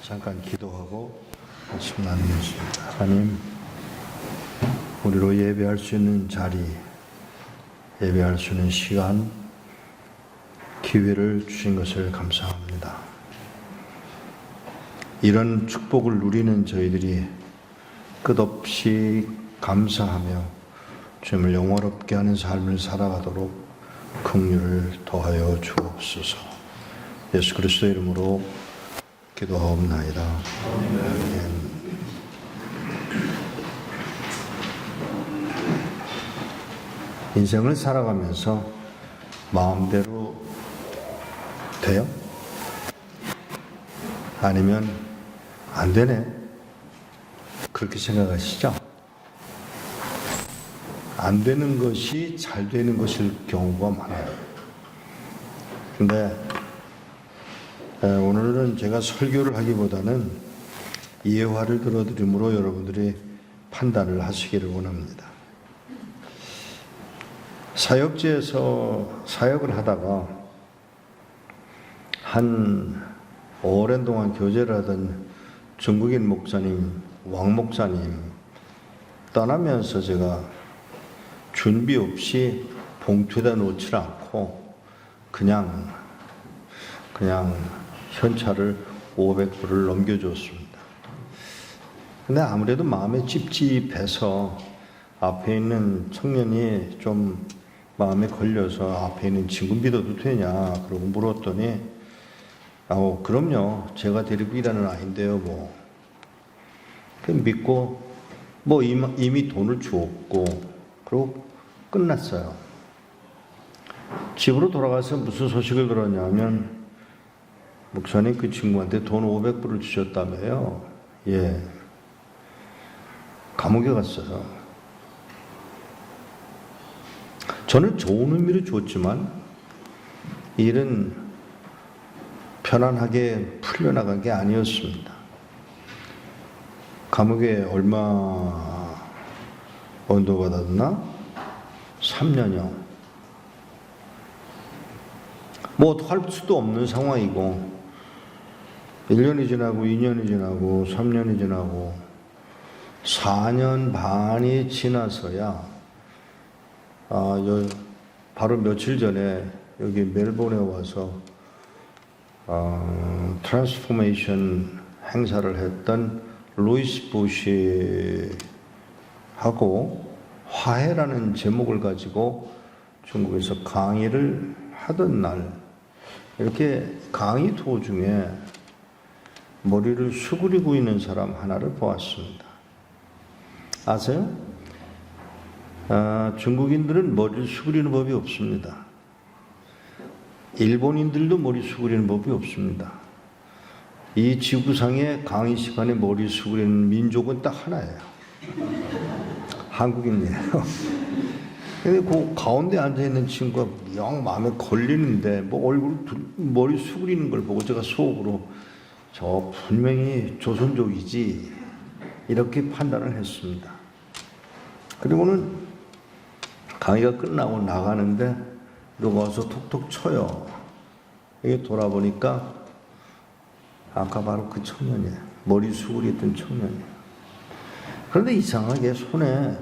잠깐 기도하고 말씀 나누겠습니다. 하나님, 우리로 예배할 수 있는 자리, 예배할 수 있는 시간, 기회를 주신 것을 감사합니다. 이런 축복을 누리는 저희들이 끝없이 감사하며 주님을 영원롭게 하는 삶을 살아가도록 긍휼을 더하여 주옵소서. 예수 그리스도의 이름으로 기도하옵나이다. 아멘. 인생을 살아가면서 마음대로 돼요? 아니면 안 되네? 그렇게 생각하시죠? 안 되는 것이 잘 되는 것일 경우가 많아요. 근데 오늘은 제가 설교를 하기보다는 예화를 들어드림으로 여러분들이 판단을 하시기를 원합니다. 사역지에서 사역을 하다가 한 오랜 동안 교제를 하던 중국인 목사님, 왕 목사님 떠나면서 제가 준비 없이 봉투에다 놓지 않고 그냥 현찰을 500불을 넘겨줬습니다. 근데 아무래도 마음에 찝찝해서 앞에 있는 청년이 좀 마음에 걸려서 앞에 있는 지금 믿어도 되냐 그러고 물었더니 그럼요, 제가 데리고 일하는 아인데요 뭐 믿고 뭐 이미 돈을 주었고 그리고 끝났어요. 집으로 돌아가서 무슨 소식을 들었냐면 목사님 그 친구한테 돈 500불을 주셨다며요. 예. 감옥에 갔어요. 저는 좋은 의미로 줬지만 일은 편안하게 풀려나간 게 아니었습니다. 감옥에 얼마 언도받았나? 3년이요. 뭐 할 수도 없는 상황이고 1년이 지나고 2년이 지나고 3년이 지나고 4년 반이 지나서야 바로 며칠 전에 여기 멜번에 와서 트랜스포메이션 행사를 했던 루이스 부시하고 화해라는 제목을 가지고 중국에서 강의를 하던 날 이렇게 강의 도중에 머리를 수그리고 있는 사람 하나를 보았습니다. 아세요? 중국인들은 머리를 수그리는 법이 없습니다. 일본인들도 머리 수그리는 법이 없습니다. 이 지구상의 강의 시간에 머리 수그리는 민족은 딱 하나예요. 한국인이에요. 근데 그 가운데 앉아있는 친구가 영 마음에 걸리는데 머리 수그리는 걸 보고 제가 속으로 저 분명히 조선족이지 이렇게 판단을 했습니다. 그리고는 강의가 끝나고 나가는데 누가 와서 톡톡 쳐요. 이게 돌아보니까 아까 바로 그 청년이에요. 머리 수그리던 청년이에요. 그런데 이상하게 손에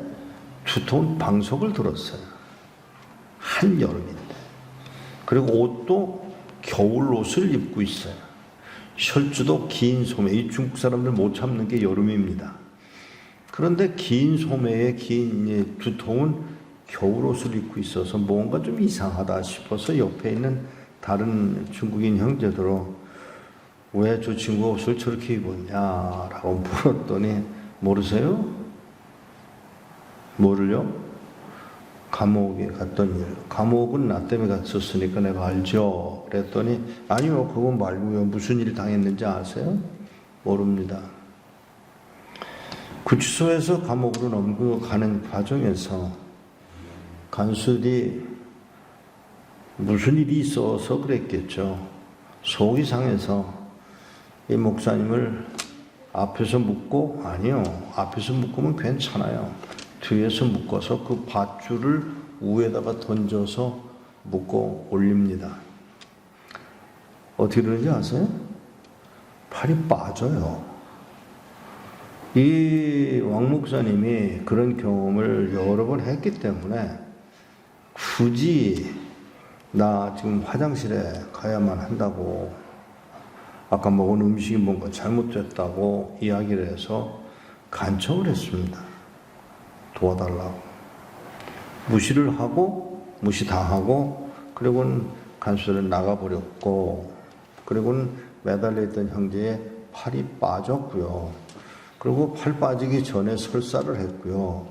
두터운 방석을 들었어요. 한여름인데. 그리고 옷도 겨울 옷을 입고 있어요. 셔츠도 긴 소매. 이 중국 사람들 못 참는 게 여름입니다. 그런데 긴 소매에 긴 두터운 겨울 옷을 입고 있어서 뭔가 좀 이상하다 싶어서 옆에 있는 다른 중국인 형제들로 왜 저 친구 옷을 저렇게 입었냐라고 물었더니 모르세요? 뭐를요? 감옥에 갔던 일. 감옥은 나 때문에 갔었으니까 내가 알죠. 그랬더니 아니요, 그건 말고요. 무슨 일 당했는지 아세요? 모릅니다. 구치소에서 감옥으로 넘겨가는 과정에서 간수들이 무슨 일이 있어서 그랬겠죠. 속이 상해서 이 목사님을 앞에서 묶고 아니요, 앞에서 묶으면 괜찮아요. 뒤에서 묶어서 그 밧줄을 위에다가 던져서 묶어 올립니다. 어떻게 되는지 아세요? 팔이 빠져요. 이 왕 목사님이 그런 경험을 여러 번 했기 때문에 굳이 나 지금 화장실에 가야만 한다고, 아까 먹은 음식이 뭔가 잘못됐다고 이야기를 해서 간청을 했습니다. 도와달라고. 무시를 하고, 무시 다 하고, 그리고는 간수를 나가버렸고, 그리고는 매달려있던 형제의 팔이 빠졌고요. 그리고 팔 빠지기 전에 설사를 했고요.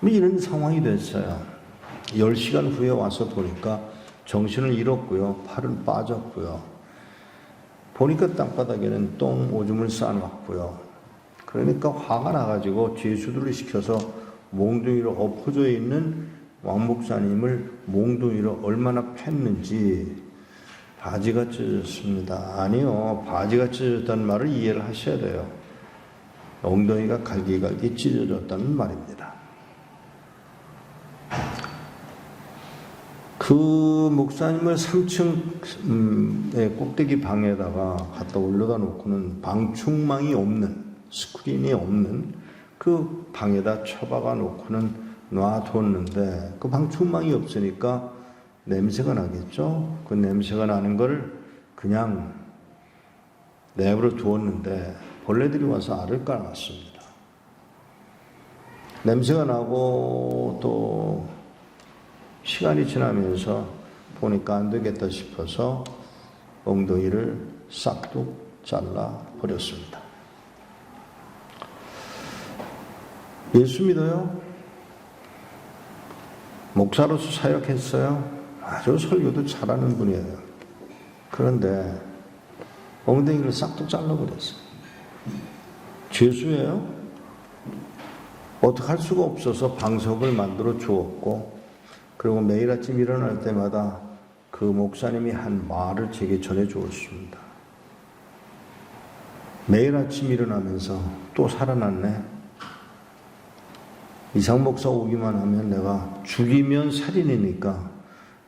뭐 이런 상황이 됐어요. 10시간 후에 와서 보니까 정신을 잃었고요. 팔은 빠졌고요. 보니까 땅바닥에는 똥 오줌을 싸놨고요. 그러니까 화가 나가지고 죄수들을 시켜서 몽둥이로 엎어져 있는 왕 목사님을 몽둥이로 얼마나 팼는지. 바지가 찢어졌습니다. 아니요, 바지가 찢어졌다는 말을 이해를 하셔야 돼요. 엉덩이가 갈기갈기 찢어졌다는 말입니다. 그 목사님을 3층의 꼭대기 방에다가 갖다 올려다 놓고는 방충망이 없는, 스크린이 없는 그 방에다 처박아 놓고는 놔뒀는데, 그 방충망이 없으니까 냄새가 나겠죠? 그 냄새가 나는 걸 그냥 내버려 두었는데 벌레들이 와서 알을 깔았습니다. 냄새가 나고 또 시간이 지나면서 보니까 안 되겠다 싶어서 엉덩이를 싹둑 잘라 버렸습니다. 예수 믿어요? 목사로서 사역했어요? 아주 설교도 잘하는 분이에요. 그런데 엉덩이를 싹둑 잘라버렸어요. 죄수예요? 어떻게 할 수가 없어서 방석을 만들어 주었고, 그리고 매일 아침 일어날 때마다 그 목사님이 한 말을 제게 전해 주었습니다. 매일 아침 일어나면서 또 살아났네. 이상 목사 오기만 하면 내가 죽이면 살인이니까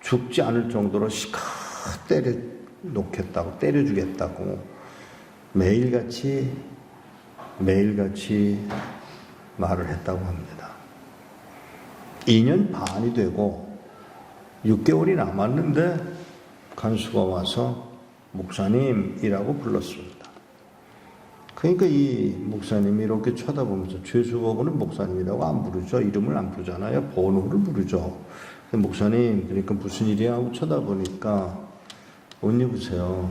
죽지 않을 정도로 시컷 때려 놓겠다고, 때려주겠다고 매일같이 말을 했다고 합니다. 2년 반이 되고 6개월이 남았는데 간수가 와서 목사님이라고 불렀습니다. 그러니까 이 목사님이 이렇게 쳐다보면서, 죄수복은 목사님이라고 안 부르죠. 이름을 안 부르잖아요. 번호를 부르죠. 목사님, 그러니까 무슨 일이야 하고 쳐다보니까, 옷 입으세요.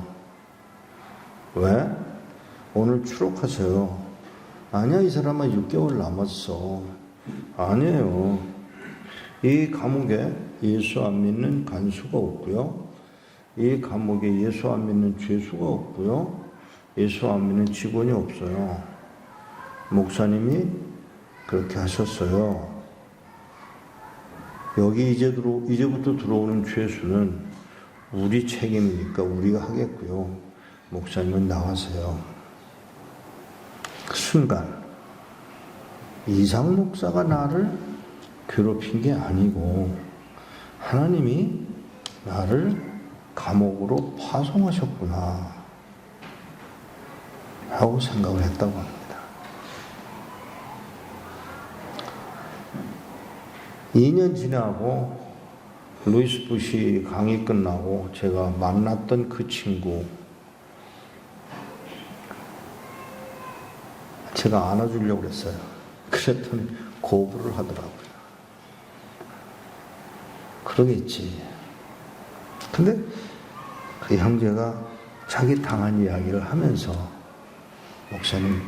왜? 오늘 추록하세요. 아니야, 이 사람아 6개월 남았어. 아니에요. 이 감옥에 예수 안 믿는 간수가 없고요. 이 감옥에 예수 안 믿는 죄수가 없고요. 예수 안 믿는 직원이 없어요. 목사님이 그렇게 하셨어요. 여기 이제부터 들어오는 죄수는 우리 책임이니까 우리가 하겠고요. 목사님은 나가세요. 그 순간 이상 목사가 나를 괴롭힌 게 아니고 하나님이 나를 감옥으로 파송하셨구나 하고 생각을 했다고 합니다. 2년 지나고 루이스 부시 강의 끝나고 제가 만났던 그 친구, 제가 안아주려고 그랬어요. 그랬더니 거부를 하더라고요. 그러겠지. 근데 그 형제가 자기 당한 이야기를 하면서, 목사님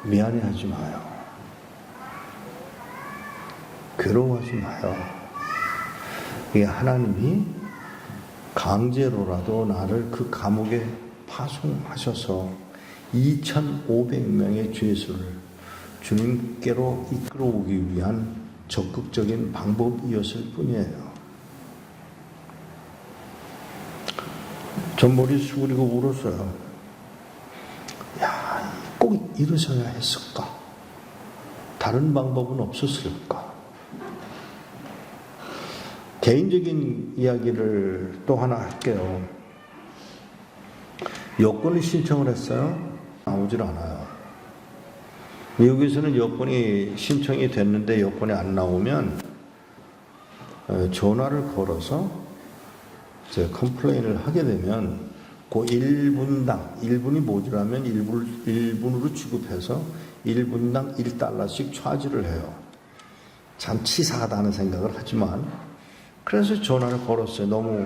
미안해하지 마요. 괴로워하지 마요. 이게 하나님이 강제로라도 나를 그 감옥에 파송하셔서 2,500명의 죄수를 주님께로 이끌어오기 위한 적극적인 방법이었을 뿐이에요. 전 머리 숙이고 울었어요. 야, 꼭 이러셔야 했을까? 다른 방법은 없었을까? 개인적인 이야기를 또 하나 할게요. 여권을 신청을 했어요. 나오질 않아요. 미국에서는 여권이 신청이 됐는데 여권이 안 나오면 전화를 걸어서 이제 컴플레인을 하게 되면 그 1분당 1분이 모자라면 1분으로 취급해서 1분당 1달러씩 차지를 해요. 참 치사하다는 생각을 하지만 그래서 전화를 걸었어요. 너무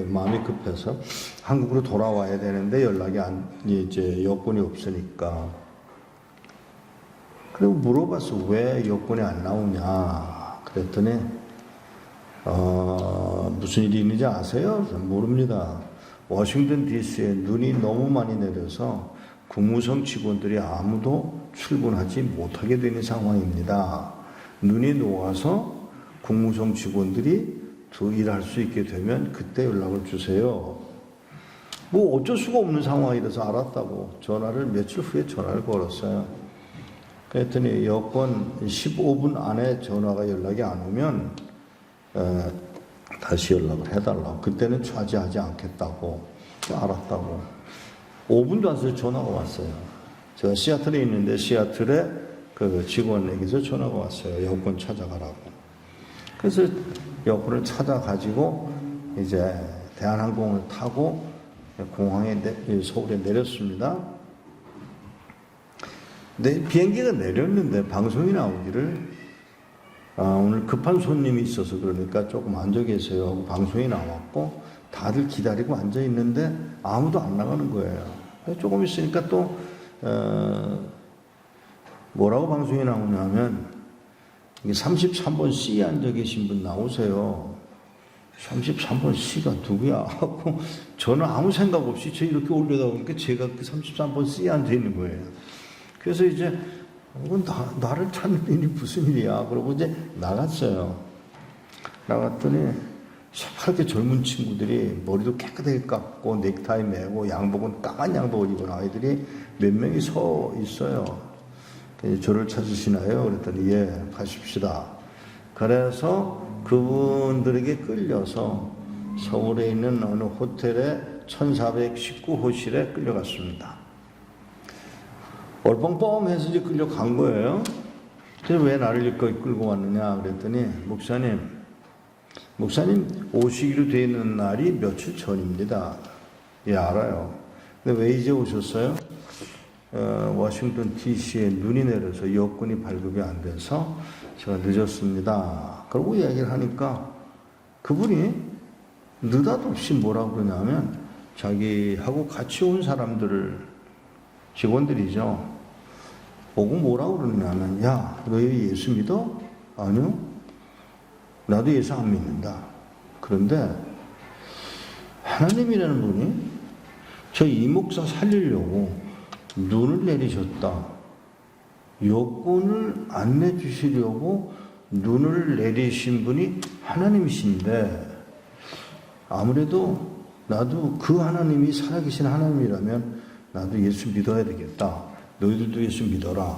마음이 급해서 한국으로 돌아와야 되는데 연락이 이제 여권이 없으니까. 그리고 물어봤어. 왜 여권이 안 나오냐. 그랬더니 무슨 일이 있는지 아세요? 모릅니다. 워싱턴 DC에 눈이 너무 많이 내려서 국무성 직원들이 아무도 출근하지 못하게 되는 상황입니다. 눈이 녹아서 국무성 직원들이 일할 수 있게 되면 그때 연락을 주세요. 뭐 어쩔 수가 없는 상황이라서 알았다고 전화를 며칠 후에 전화를 걸었어요. 그랬더니 여권 15분 안에 전화가 연락이 안 오면 다시 연락을 해달라고. 그때는 차지하지 않겠다고. 알았다고. 5분도 안 돼서 전화가 왔어요. 제가 시애틀에 있는데 시애틀에 그 직원에게서 전화가 왔어요. 여권 찾아가라고. 그래서 여권을 찾아가지고 이제 대한항공을 타고 공항에 서울에 내렸습니다. 근데 비행기가 내렸는데 방송이 나오기를 오늘 급한 손님이 있어서 그러니까 조금 앉아 계세요 하고 방송이 나왔고 다들 기다리고 앉아 있는데 아무도 안 나가는 거예요. 조금 있으니까 또 뭐라고 방송이 나오냐면 33번 C에 앉아 계신 분 나오세요. 33번 C가 누구야? 하고 저는 아무 생각 없이 저 이렇게 올려다 보니까 제가 그 33번 C에 앉아 있는 거예요. 그래서 이제 나를 찾는 일이 무슨 일이야? 그러고 이제 나갔어요. 나갔더니 새파랗게 젊은 친구들이 머리도 깨끗하게 깎고 넥타이 매고 양복은 까만 양복을 입은 아이들이 몇 명이 서 있어요. 저를 찾으시나요? 그랬더니 예, 가십시다. 그래서 그분들에게 끌려서 서울에 있는 어느 호텔의 1419호실에 끌려갔습니다. 얼뻥뻥해서 이제 끌려간 거예요. 그래서 왜 나를 여기까지 끌고 왔느냐 그랬더니 목사님 오시기로 되어 있는 날이 며칠 전입니다. 예, 알아요. 근데 왜 이제 오셨어요? 워싱턴 DC에 눈이 내려서 여권이 발급이 안 돼서 제가 늦었습니다. 그러고 이야기를 하니까 그분이 느닷없이 뭐라고 그러냐면 자기하고 같이 온 사람들을 직원들이죠. 보고 뭐라고 그러냐면 야, 너 예수 믿어? 아니요. 나도 예수 안 믿는다. 그런데 하나님이라는 분이 저 이 목사 살리려고 눈을 내리셨다. 여권을 안 내주시려고 눈을 내리신 분이 하나님이신데 아무래도 나도 그 하나님이 살아계신 하나님이라면 나도 예수 믿어야 되겠다. 너희들도 예수 믿어라.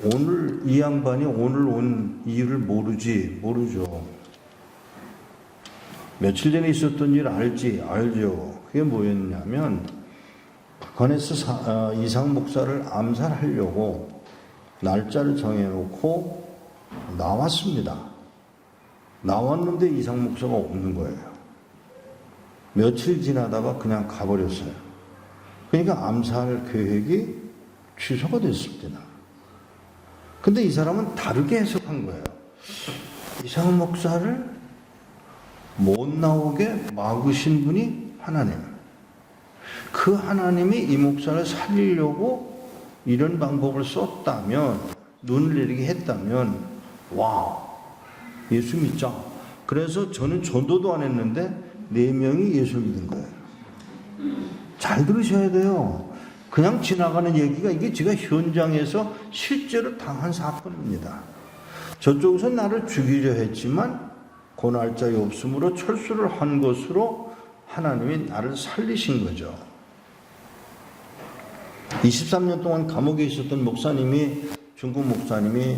오늘 이 양반이 오늘 온 이유를 모르죠. 며칠 전에 있었던 일 알죠. 그게 뭐였냐면 북한에서 이상 목사를 암살하려고 날짜를 정해놓고 나왔습니다. 나왔는데 이상 목사가 없는 거예요. 며칠 지나다가 그냥 가버렸어요. 그러니까 암살 계획이 취소가 됐습니다. 근데 이 사람은 다르게 해석한 거예요. 이상 목사를 못 나오게 막으신 분이 하나님. 그 하나님이 이 목사를 살리려고 이런 방법을 썼다면, 눈을 내리게 했다면, 와, 예수 믿자. 그래서 저는 전도도 안 했는데 4명이 예수 믿은 거예요. 잘 들으셔야 돼요. 그냥 지나가는 얘기가 이게 제가 현장에서 실제로 당한 사건입니다. 저쪽에서 나를 죽이려 했지만 그 날짜에 없으므로 철수를 한 것으로 하나님이 나를 살리신 거죠. 23년 동안 감옥에 있었던 목사님이, 중국 목사님이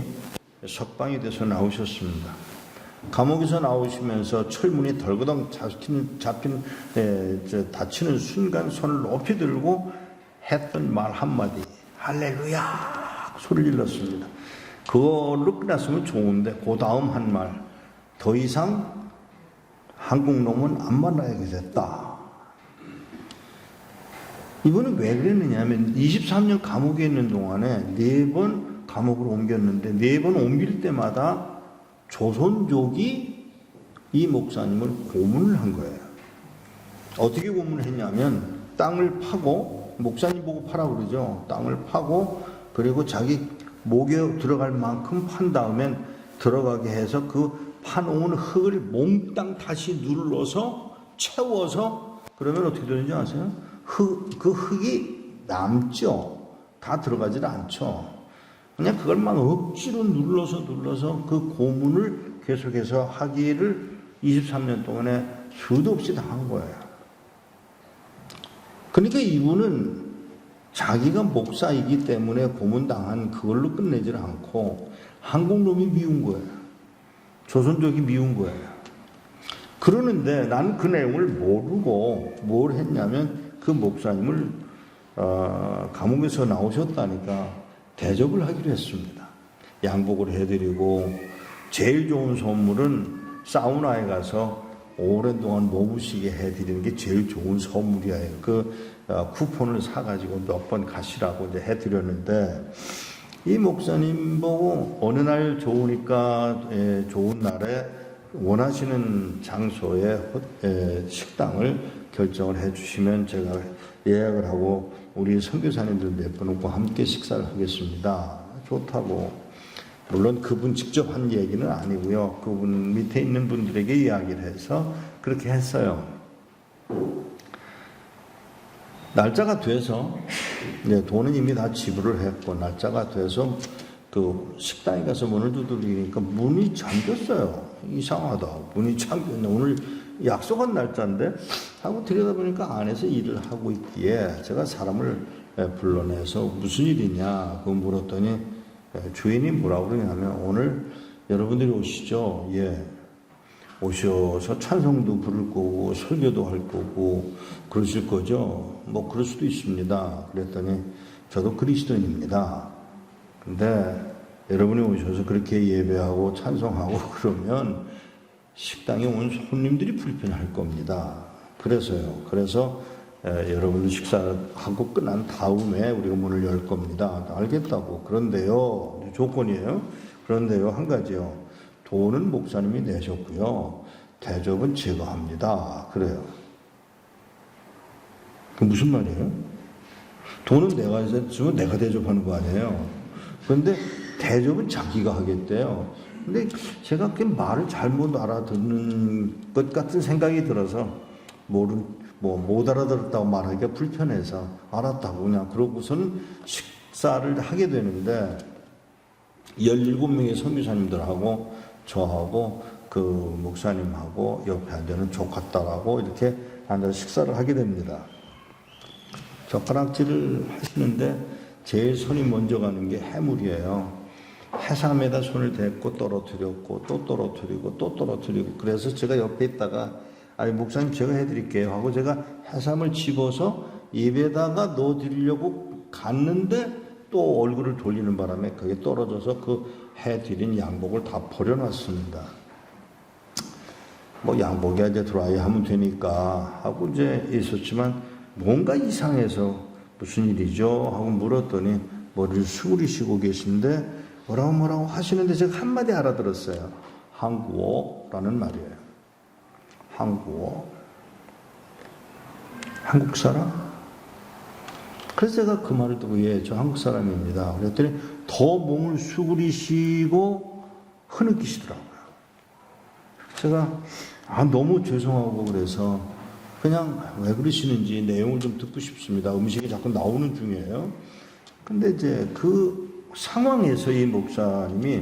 석방이 돼서 나오셨습니다. 감옥에서 나오시면서 철문이 덜그덩 닫히는 순간 손을 높이 들고 했던 말 한마디, 할렐루야 소리를 질렀습니다. 그걸로 끝났으면 좋은데 그 다음 한 말, 더 이상 한국 놈은 안 만나게 됐다. 이분은 왜 그랬느냐 하면 23년 감옥에 있는 동안에 4번 감옥으로 옮겼는데 4번 옮길 때마다 조선족이 이 목사님을 고문을 한 거예요. 어떻게 고문을 했냐면 땅을 파고, 목사님 보고 파라 그러죠. 땅을 파고 그리고 자기 목에 들어갈 만큼 판 다음엔 들어가게 해서 그 파놓은 흙을 몽땅 다시 눌러서 채워서, 그러면 어떻게 되는지 아세요? 그 흙이 남죠. 다 들어가질 않죠. 그냥 그걸 막 억지로 눌러서 그 고문을 계속해서 하기를 23년 동안에 수도 없이 당한 거예요. 그러니까 이분은 자기가 목사이기 때문에 고문당한 그걸로 끝내질 않고 한국 놈이 미운 거예요. 조선족이 미운 거예요. 그러는데 나는 그 내용을 모르고 뭘 했냐면 그 목사님을 감옥에서 나오셨다니까 대접을 하기로 했습니다. 양복을 해드리고 제일 좋은 선물은 사우나에 가서 오랜 동안 몸을 쉬게 해드리는 게 제일 좋은 선물이야. 그 쿠폰을 사가지고 몇 번 가시라고 이제 해드렸는데 이 목사님 보고 어느 날 좋으니까 좋은 날에 원하시는 장소에 식당을 결정을 해주시면 제가 예약을 하고 우리 선교사님들 몇 분과 함께 식사를 하겠습니다. 좋다고. 물론 그분 직접 한 얘기는 아니고요. 그분 밑에 있는 분들에게 이야기를 해서 그렇게 했어요. 날짜가 돼서 돈은 이미 다 지불을 했고 날짜가 돼서 그 식당에 가서 문을 두드리니까 문이 잠겼어요. 이상하다. 문이 잠겼네. 오늘 약속한 날짜인데 하고 들여다보니까 안에서 일을 하고 있기에 제가 사람을 불러내서 무슨 일이냐 그거 물었더니 주인이 뭐라고 그러냐면 오늘 여러분들이 오시죠. 예. 오셔서 찬송도 부를 거고 설교도 할 거고 그러실 거죠. 뭐 그럴 수도 있습니다. 그랬더니 저도 그리스도인입니다. 근데 여러분이 오셔서 그렇게 예배하고 찬송하고 그러면 식당에 온 손님들이 불편할 겁니다. 그래서요. 그래서 여러분들 식사하고 끝난 다음에 우리가 문을 열 겁니다. 알겠다고. 그런데요. 조건이에요. 그런데요. 한 가지요. 돈은 목사님이 내셨고요. 대접은 제가 합니다. 그래요. 그 무슨 말이에요? 돈은 내가 했으면 내가 대접하는 거 아니에요. 그런데 대접은 자기가 하겠대요. 근데 제가 그 말을 잘못 알아듣는 것 같은 생각이 들어서 못 알아들었다고 말하기가 불편해서 알았다고 그냥 그러고서는 식사를 하게 되는데 17명의 선교사님들하고 저하고 그 목사님하고 옆에 앉아있는 조카딸하고 이렇게 앉아서 식사를 하게 됩니다. 젓가락질을 하시는데 제일 손이 먼저 가는 게 해물이에요. 해삼에다 손을 댔고 떨어뜨렸고 또 떨어뜨리고 또 떨어뜨리고 그래서 제가 옆에 있다가 아니 목사님 제가 해드릴게요 하고 제가 해삼을 집어서 입에다가 넣어드리려고 갔는데 또 얼굴을 돌리는 바람에 그게 떨어져서 그 해드린 양복을 다 버려놨습니다. 뭐 양복에 이제 드라이 하면 되니까 하고 이제 있었지만 뭔가 이상해서 무슨 일이죠? 하고 물었더니 머리를 수그리시고 계신데 뭐라고 하시는데 제가 한마디 알아들었어요. 한국어라는 말이에요. 한국어. 한국 사람? 그래서 제가 그 말을 듣고 예, 저 한국 사람입니다. 그랬더니 더 몸을 수그리시고 흐느끼시더라고요. 제가 너무 죄송하고 그래서 그냥 왜 그러시는지 내용을 좀 듣고 싶습니다. 음식이 자꾸 나오는 중이에요. 근데 이제 그 상황에서 이 목사님이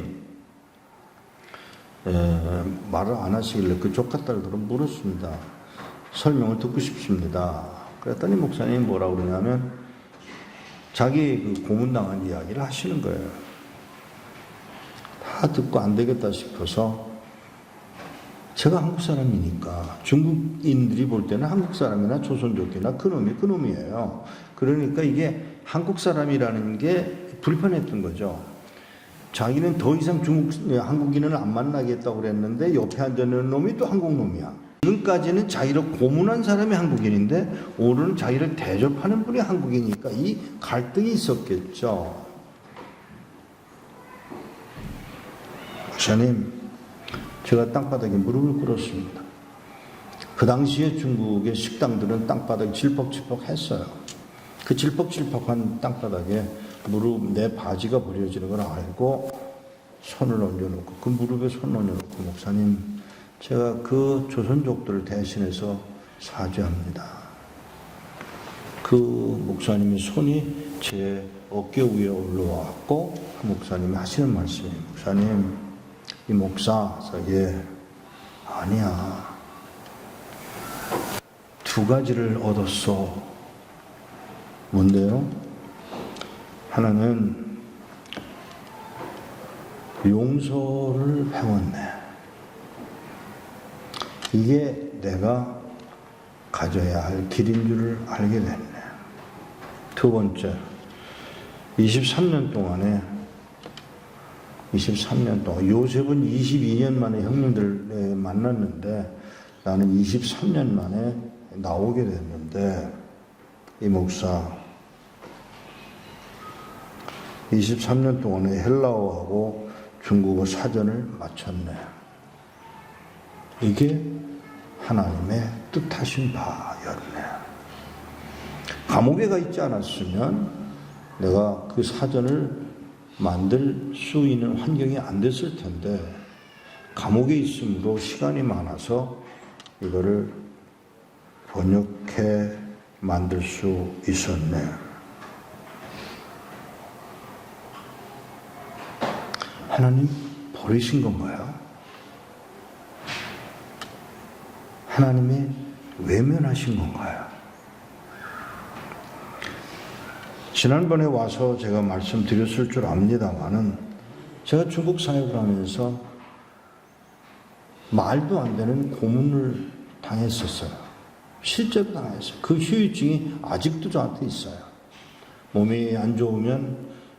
말을 안 하시길래 그 조카딸들은 물었습니다. 설명을 듣고 싶습니다. 그랬더니 목사님이 뭐라고 그러냐면 자기 그 고문당한 이야기를 하시는 거예요. 다 듣고 안 되겠다 싶어서 제가 한국 사람이니까 중국인들이 볼 때는 한국 사람이나 조선족이나 그놈이에요. 그러니까 이게 한국 사람이라는 게 불편했던 거죠. 자기는 더 이상 한국인을 안 만나겠다고 그랬는데 옆에 앉아있는 놈이 또 한국 놈이야. 지금까지는 자기를 고문한 사람이 한국인인데 오늘은 자기를 대접하는 분이 한국이니까 이 갈등이 있었겠죠. 목사님, 제가 땅바닥에 무릎을 꿇었습니다. 그 당시에 중국의 식당들은 땅바닥 질퍽질퍽 했어요. 그 질퍽질퍽한 땅바닥에 내 바지가 버려지는 걸 알고 손을 얹어놓고 그 무릎에 손을 얹어놓고 목사님, 제가 그 조선족들을 대신해서 사죄합니다. 그 목사님의 손이 제 어깨 위에 올라왔고 그 목사님이 하시는 말씀이 목사님, 이 목사, 예, 아니야. 두 가지를 얻었어. 뭔데요? 하나는 용서를 배웠네. 이게 내가 가져야 할 길인 줄을 알게 됐네. 두 번째, 23년 동안 요셉은 22년 만에 형님들 만났는데 나는 23년 만에 나오게 됐는데 이 목사 23년 동안에 헬라어하고 중국어 사전을 마쳤네. 이게 하나님의 뜻하신 바였네. 감옥에 가 있지 않았으면 내가 그 사전을 만들 수 있는 환경이 안 됐을 텐데 감옥에 있으므로 시간이 많아서 이거를 번역해 만들 수 있었네. 하나님 버리신 건가요? 하나님이 외면하신 건가요? 지난번에 와서 제가 말씀드렸을 줄 압니다만은 제가 중국 사역을 하면서 말도 안 되는 고문을 당했었어요. 실제로 당했어요. 그 후유증이 아직도 저한테 있어요. 몸이 안 좋으면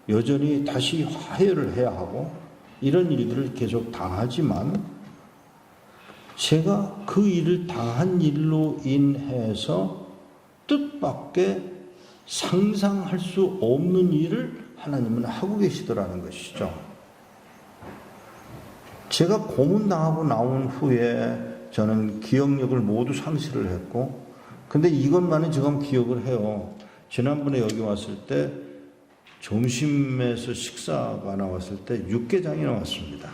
여전히 다시 화해를 해야 하고 이런 일들을 계속 당하지만 제가 그 일을 당한 일로 인해서 뜻밖의 상상할 수 없는 일을 하나님은 하고 계시더라는 것이죠. 제가 고문당하고 나온 후에 저는 기억력을 모두 상실을 했고, 근데 이것만은 지금 기억을 해요. 지난번에 여기 왔을 때 점심에서 식사가 나왔을 때 육개장이 나왔습니다.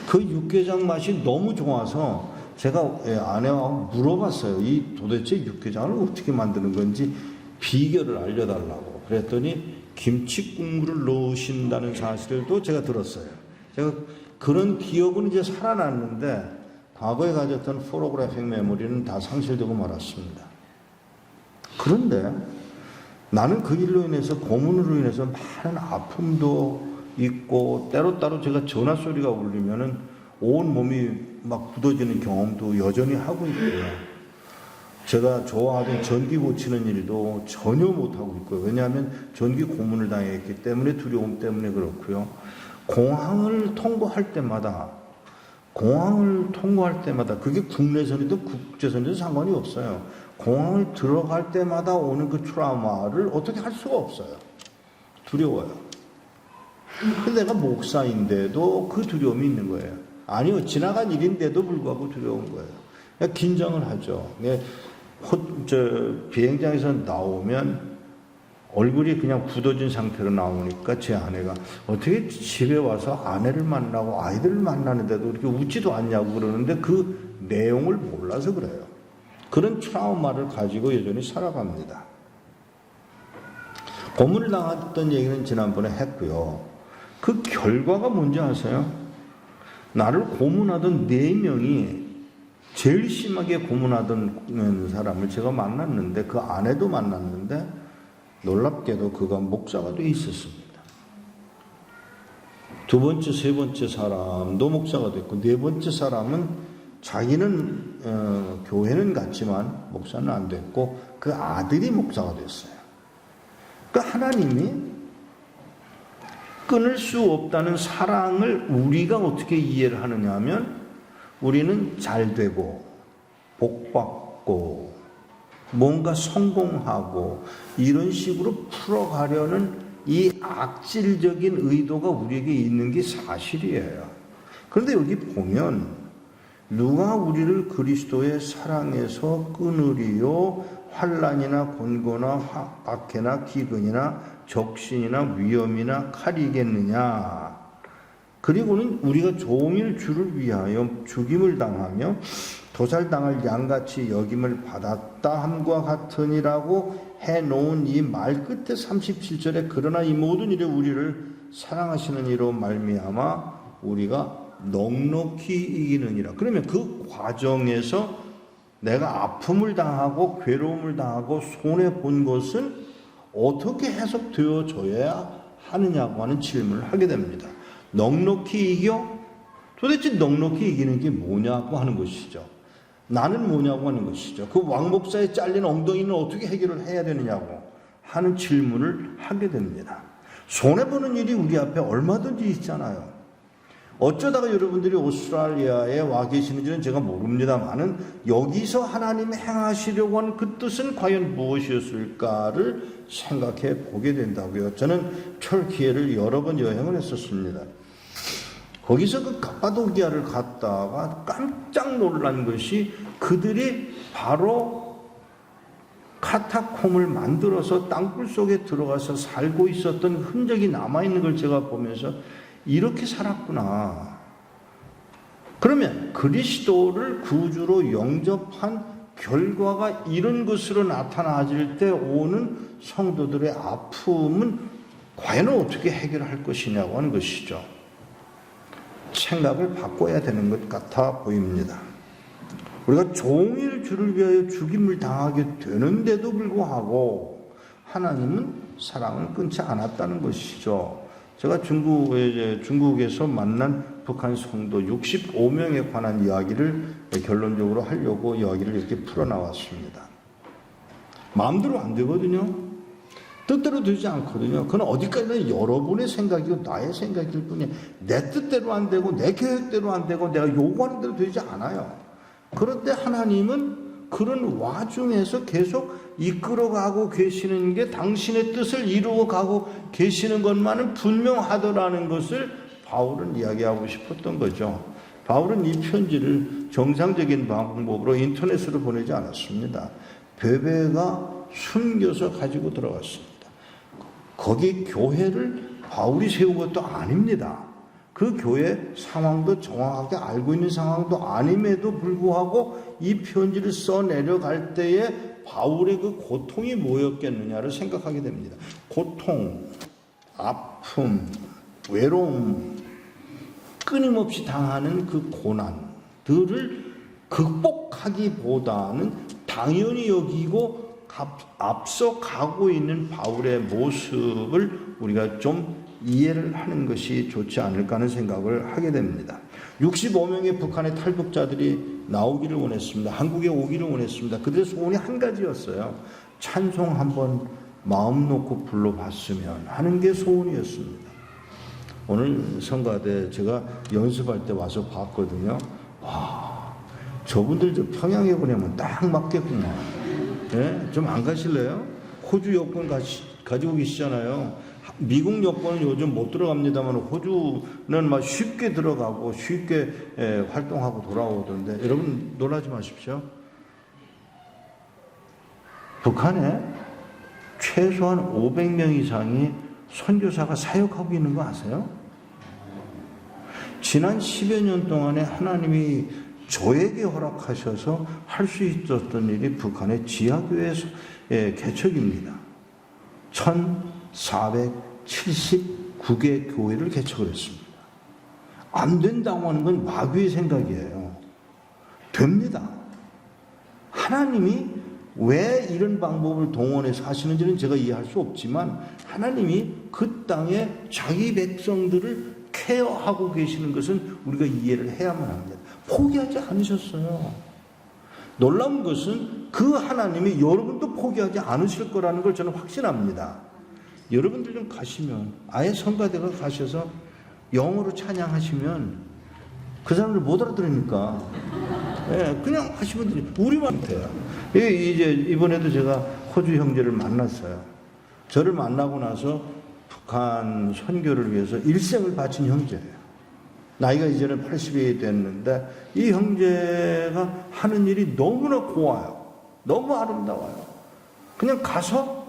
그 육개장 맛이 너무 좋아서 제가 아내와 물어봤어요. 이 도대체 육개장을 어떻게 만드는 건지 비결을 알려달라고. 그랬더니 김치국물을 넣으신다는 사실도 제가 들었어요. 제가 그런 기억은 이제 살아났는데 과거에 가졌던 포토그래픽 메모리는 다 상실되고 말았습니다. 그런데 나는 그 일로 인해서 고문으로 인해서 많은 아픔도 있고 때로 제가 전화 소리가 울리면은 온 몸이 막 굳어지는 경험도 여전히 하고 있고요. 제가 좋아하던 전기 고치는 일도 전혀 못하고 있고요. 왜냐하면 전기 고문을 당했기 때문에 두려움 때문에 그렇고요. 공항을 통과할 때마다 그게 국내선이든 국제선이든 상관이 없어요. 공항을 들어갈 때마다 오는 그 트라우마를 어떻게 할 수가 없어요. 두려워요. 근데 내가 목사인데도 그 두려움이 있는 거예요. 아니요, 지나간 일인데도 불구하고 두려운 거예요. 그냥 긴장을 하죠. 비행장에서 나오면 얼굴이 그냥 굳어진 상태로 나오니까 제 아내가 어떻게 집에 와서 아내를 만나고 아이들을 만나는데도 이렇게 웃지도 않냐고 그러는데 그 내용을 몰라서 그래요. 그런 트라우마를 가지고 여전히 살아갑니다. 고문을 당했던 얘기는 지난번에 했고요. 그 결과가 뭔지 아세요? 나를 고문하던 4명이 제일 심하게 고문하던 사람을 제가 만났는데 그 아내도 만났는데 놀랍게도 그가 목사가 돼 있었습니다. 두 번째, 세 번째 사람도 목사가 됐고, 네 번째 사람은 자기는 교회는 갔지만 목사는 안 됐고 그 아들이 목사가 됐어요. 그러니까 하나님이 끊을 수 없다는 사랑을 우리가 어떻게 이해를 하느냐 하면, 우리는 잘 되고 복받고 뭔가 성공하고 이런 식으로 풀어가려는 이 악질적인 의도가 우리에게 있는 게 사실이에요. 그런데 여기 보면 누가 우리를 그리스도의 사랑에서 끊으리요? 환난이나 곤고나 박해나 기근이나 적신이나 위험이나 칼이겠느냐. 그리고는 우리가 종일 주를 위하여 죽임을 당하며 도살당할 양같이 여김을 받았다 함과 같으니라고 해놓은 이 말 끝에 37절에 그러나 이 모든 일에 우리를 사랑하시는 이로 말미암아 우리가 넉넉히 이기느니라. 그러면 그 과정에서 내가 아픔을 당하고 괴로움을 당하고 손해본 것은 어떻게 해석되어져야 하느냐고 하는 질문을 하게 됩니다. 넉넉히 이겨? 도대체 넉넉히 이기는 게 뭐냐고 하는 것이죠. 나는 뭐냐고 하는 것이죠. 그 왕목사에 잘린 엉덩이는 어떻게 해결을 해야 되느냐고 하는 질문을 하게 됩니다. 손해보는 일이 우리 앞에 얼마든지 있잖아요. 어쩌다가 여러분들이 오스트랄리아에 와 계시는지는 제가 모릅니다만은 여기서 하나님이 행하시려고 하는 그 뜻은 과연 무엇이었을까를 생각해 보게 된다고요. 저는 터키를 여러 번 여행을 했었습니다. 거기서 그 갑바도기아를 갔다가 깜짝 놀란 것이 그들이 바로 카타콤을 만들어서 땅굴 속에 들어가서 살고 있었던 흔적이 남아있는 걸 제가 보면서 이렇게 살았구나. 그러면 그리스도를 구주로 영접한 결과가 이런 것으로 나타나질 때 오는 성도들의 아픔은 과연 어떻게 해결할 것이냐고 하는 것이죠. 생각을 바꿔야 되는 것 같아 보입니다. 우리가 종일 주를 위하여 죽임을 당하게 되는데도 불구하고 하나님은 사랑을 끊지 않았다는 것이죠. 제가 중국에서 만난 북한 성도 65명에 관한 이야기를 결론적으로 하려고 이야기를 이렇게 풀어나왔습니다. 마음대로 안 되거든요. 뜻대로 되지 않거든요. 그건 어디까지나 여러분의 생각이고 나의 생각일 뿐이에요. 내 뜻대로 안 되고 내 계획대로 안 되고 내가 요구하는 대로 되지 않아요. 그런데 하나님은 그런 와중에서 계속 이끌어가고 계시는 게 당신의 뜻을 이루어가고 계시는 것만은 분명하더라는 것을 바울은 이야기하고 싶었던 거죠. 바울은 이 편지를 정상적인 방법으로 인터넷으로 보내지 않았습니다. 베베가 숨겨서 가지고 들어갔습니다. 거기 교회를 바울이 세운 것도 아닙니다. 그 교회 상황도 정확하게 알고 있는 상황도 아님에도 불구하고 이 편지를 써내려갈 때에 바울의 그 고통이 뭐였겠느냐를 생각하게 됩니다. 고통, 아픔, 외로움, 끊임없이 당하는 그 고난들을 극복하기보다는 당연히 여기고 앞서 가고 있는 바울의 모습을 우리가 좀 이해를 하는 것이 좋지 않을까 하는 생각을 하게 됩니다. 65명의 북한의 탈북자들이 나오기를 원했습니다. 한국에 오기를 원했습니다. 그들의 소원이 한 가지였어요. 찬송 한번 마음 놓고 불러봤으면 하는 게 소원이었습니다. 오늘 성가대 제가 연습할 때 와서 봤거든요. 와, 저분들 저 평양에 보내면 딱 맞겠구만. 네? 좀 안 가실래요? 호주 여권 가지고 계시잖아요. 미국 여권은 요즘 못 들어갑니다만 호주는 막 쉽게 들어가고 쉽게 활동하고 돌아오던데 여러분 놀라지 마십시오. 북한에 최소한 500명 이상이 선교사가 사역하고 있는 거 아세요? 지난 10여 년 동안에 하나님이 저에게 허락하셔서 할 수 있었던 일이 북한의 지하교회 개척입니다. 1479개 교회를 개척을 했습니다. 안 된다고 하는 건 마귀의 생각이에요. 됩니다. 하나님이 왜 이런 방법을 동원해서 하시는지는 제가 이해할 수 없지만 하나님이 그 땅에 자기 백성들을 케어하고 계시는 것은 우리가 이해를 해야만 합니다. 포기하지 않으셨어요. 놀라운 것은 그 하나님이 여러분도 포기하지 않으실 거라는 걸 저는 확신합니다. 여러분들 좀 가시면 아예 성가대가 가셔서 영어로 찬양하시면 그 사람들 못 알아들으니까 그냥 하시면 되죠. 우리만 돼요. 이제 이번에도 제가 호주 형제를 만났어요. 저를 만나고 나서 북한 선교를 위해서 일생을 바친 형제예요. 나이가 이제는 80이 됐는데 이 형제가 하는 일이 너무나 고와요. 너무 아름다워요. 그냥 가서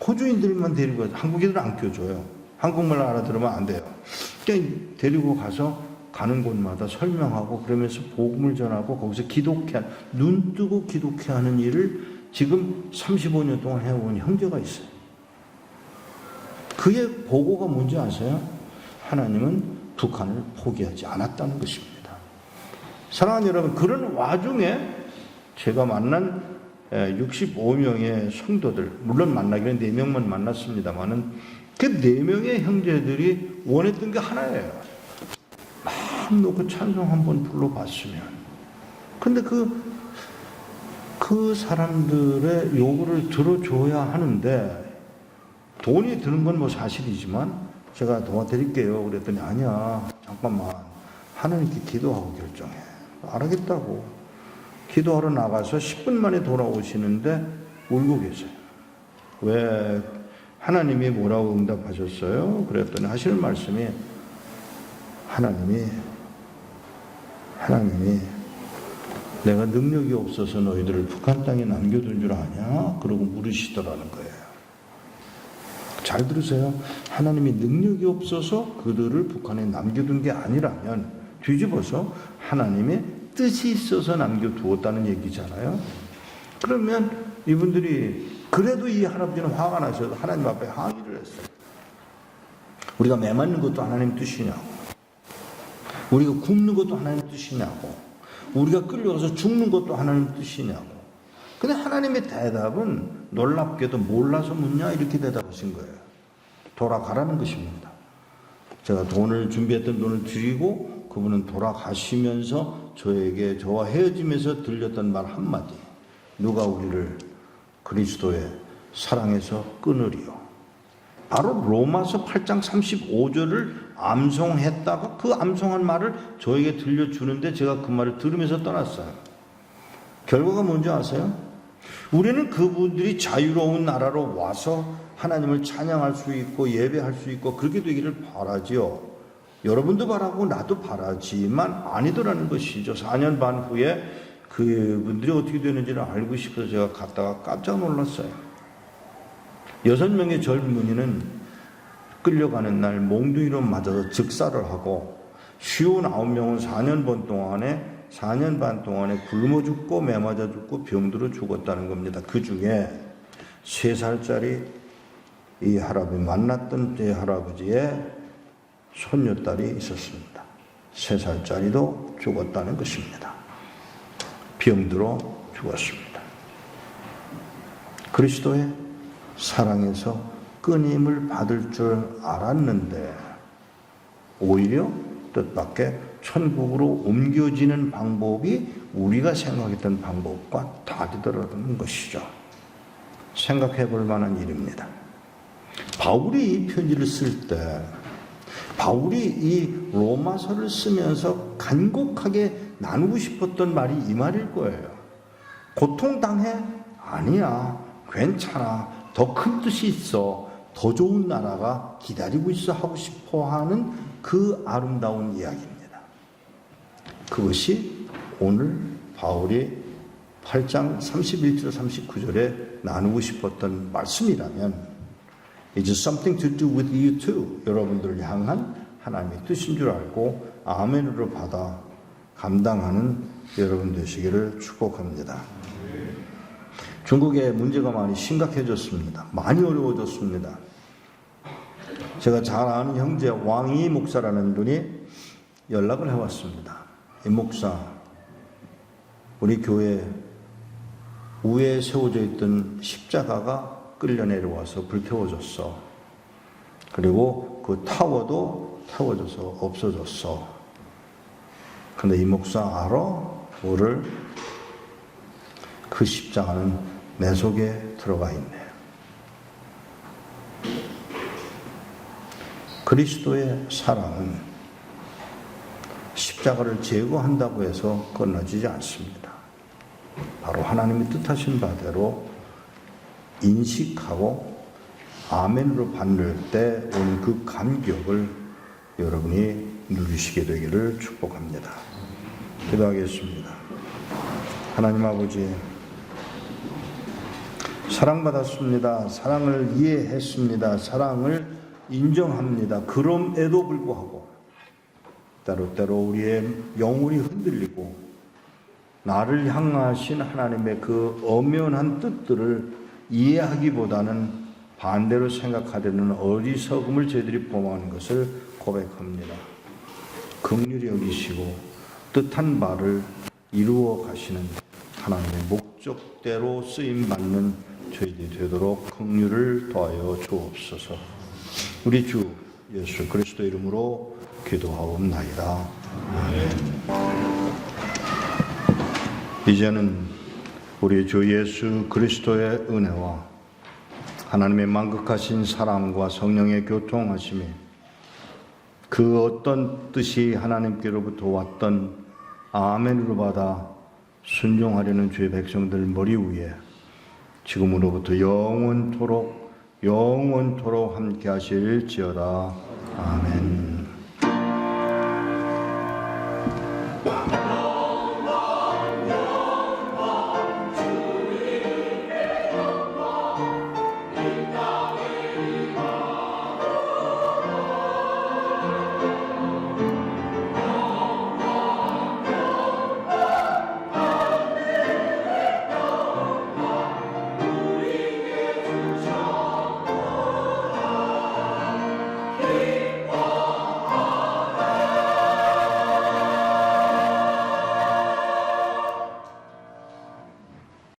호주인들만 데리고 가서 한국 애들 안 껴줘요. 한국말 알아들으면 안 돼요. 그냥 데리고 가서 가는 곳마다 설명하고 그러면서 복음을 전하고 거기서 기독해, 눈 뜨고 기독해 하는 일을 지금 35년 동안 해온 형제가 있어요. 그의 보고가 뭔지 아세요? 하나님은 북한을 포기하지 않았다는 것입니다. 사랑하는 여러분, 그런 와중에 제가 만난 65명의 성도들, 물론 만나기는 4명만 만났습니다만은 그 4명의 형제들이 원했던 게 하나예요. 마음 놓고 찬송 한번 불러봤으면. 근데 그 사람들의 요구를 들어줘야 하는데 돈이 드는 건 뭐 사실이지만 제가 도와드릴게요. 그랬더니 아니야. 잠깐만. 하나님께 기도하고 결정해. 알겠다고. 기도하러 나가서 10분 만에 돌아오시는데 울고 계세요. 왜 하나님이 뭐라고 응답하셨어요? 그랬더니 하시는 말씀이 하나님이 내가 능력이 없어서 너희들을 북한 땅에 남겨둔 줄 아냐? 그러고 물으시더라는 거예요. 잘 들으세요. 하나님이 능력이 없어서 그들을 북한에 남겨둔 게 아니라면 뒤집어서 하나님의 뜻이 있어서 남겨두었다는 얘기잖아요. 그러면 이분들이 그래도 이 할아버지는 화가 나셔서 하나님 앞에 항의를 했어요. 우리가 매 맞는 것도 하나님 뜻이냐고, 우리가 굶는 것도 하나님 뜻이냐고, 우리가 끌려가서 죽는 것도 하나님 뜻이냐고. 근데 하나님의 대답은 놀랍게도 몰라서 묻냐 이렇게 대답하신 거예요. 돌아가라는 것입니다. 제가 준비했던 돈을 드리고 그분은 돌아가시면서 저와 헤어지면서 들렸던 말 한마디. 누가 우리를 그리스도의 사랑에서 끊으리요. 바로 로마서 8장 35절을 암송했다가 그 암송한 말을 저에게 들려주는데 제가 그 말을 들으면서 떠났어요. 결과가 뭔지 아세요? 우리는 그분들이 자유로운 나라로 와서 하나님을 찬양할 수 있고 예배할 수 있고 그렇게 되기를 바라지요. 여러분도 바라고 나도 바라지만 아니더라는 것이죠. 4년 반 후에 그분들이 어떻게 되는지를 알고 싶어서 제가 갔다가 깜짝 놀랐어요. 6명의 젊은이는 끌려가는 날 몽둥이로 맞아서 즉사를 하고 59명은 4년 반 동안에 굶어 죽고 매 맞아 죽고 병들어 죽었다는 겁니다. 그 중에 3살짜리 이 할아버지 만났던 제 할아버지의 손녀딸이 있었습니다. 3살짜리도 죽었다는 것입니다. 병들어 죽었습니다. 그리스도의 사랑에서 끊임을 받을 줄 알았는데 오히려 뜻밖의 천국으로 옮겨지는 방법이 우리가 생각했던 방법과 다르더라는 것이죠. 생각해 볼 만한 일입니다. 바울이 이 편지를 쓸 때 바울이 이 로마서를 쓰면서 간곡하게 나누고 싶었던 말이 이 말일 거예요. 고통당해? 아니야. 괜찮아. 더 큰 뜻이 있어. 더 좋은 나라가 기다리고 있어 하고 싶어 하는 그 아름다운 이야기입니다. 그것이 오늘 바울이 8장 31절 39절에 나누고 싶었던 말씀이라면 It's something to do with you too. 여러분들을 향한 하나님의 뜻인 줄 알고 아멘으로 받아 감당하는 여러분 되시기를 축복합니다. 중국의 문제가 많이 심각해졌습니다. 많이 어려워졌습니다. 제가 잘 아는 형제 왕이 목사라는 분이 연락을 해왔습니다. 이 목사, 우리 교회 우에 세워져 있던 십자가가 끌려 내려와서 불태워졌어. 그리고 그 타워도 태워져서 없어졌어. 근데 이 목사 알아? 뭐를? 그 십자가는 내 속에 들어가 있네. 그리스도의 사랑은 십자가를 제거한다고 해서 끝나지지 않습니다. 바로 하나님이 뜻하신 바대로 인식하고 아멘으로 받을 때 온 그 감격을 여러분이 누리시게 되기를 축복합니다. 기도하겠습니다. 하나님 아버지, 사랑받았습니다. 사랑을 이해했습니다. 사랑을 인정합니다. 그럼에도 불구하고 때로 우리의 영혼이 흔들리고 나를 향하신 하나님의 그 엄연한 뜻들을 이해하기보다는 반대로 생각하려는 어리석음을 저희들이 범하는 것을 고백합니다. 긍휼히 여기시고 뜻한 바를 이루어 가시는 하나님의 목적대로 쓰임받는 저희들이 되도록 긍휼을 더하여 주옵소서. 우리 주 예수 그리스도 이름으로 기도하옵나이다. 아멘. 이제는 우리 주 예수 그리스도의 은혜와 하나님의 만극하신 사랑과 성령의 교통하심이 그 어떤 뜻이 하나님께로부터 왔던 아멘으로 받아 순종하려는 주의 백성들 머리 위에 지금으로부터 영원토록 함께 하실지어다. 아멘.